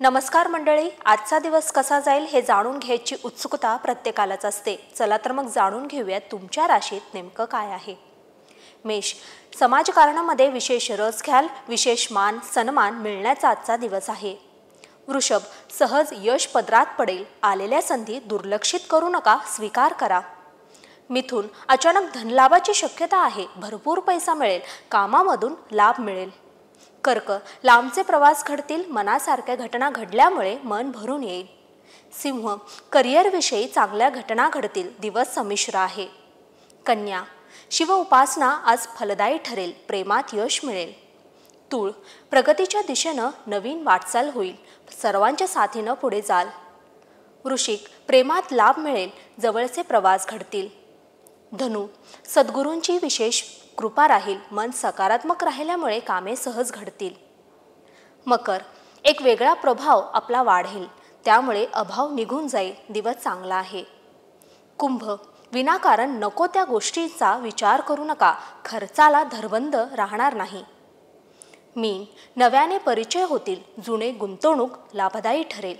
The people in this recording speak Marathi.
नमस्कार मंडळी, आजचा दिवस कसा जाईल हे जाणून घ्यायची उत्सुकता प्रत्येकालाच असते। चला तर मग जाणून घेऊया तुमच्या राशीत नेमकं काय आहे। मेष, समाजकारणामध्ये विशेष रस घ्याल, विशेष मान सन्मान मिळण्याचा आजचा दिवस आहे। वृषभ, सहज यश पदरात पडेल, आलेल्या संधी दुर्लक्षित करू नका, स्वीकार करा। मिथुन, अचानक धनलाभाची शक्यता आहे, भरपूर पैसा मिळेल, कामामधून लाभ मिळेल। कर्क, लांबचे प्रवास घडतील, मनासारख्या घटना घडल्यामुळे मन भरून येईल। सिंह, करिअरविषयी चांगल्या घटना घडतील, दिवस संमिश्र आहे। कन्या, शिव उपासना आज फलदायी ठरेल, प्रेमात यश मिळेल। तूळ, प्रगतीच्या दिशेनं नवीन वाटचाल होईल, सर्वांच्या साथीनं पुढे जाल। वृश्चिक, प्रेमात लाभ मिळेल, जवळचे प्रवास घडतील। धनु, सद्गुरूंची विशेष कृपा राहील, मन सकारात्मक राहिल्यामुळे कामे सहज घडतील। मकर, एक वेगळा प्रभाव आपला वाढेल, त्यामुळे अभाव निघून जाईल, दिवस चांगला आहे। कुंभ, विनाकारण नको त्या गोष्टींचा विचार करू नका, खर्चाला धरबंद राहणार नाही। मीन, नव्याने परिचय होतील, जुने गुंतवणूक लाभदायी ठरेल।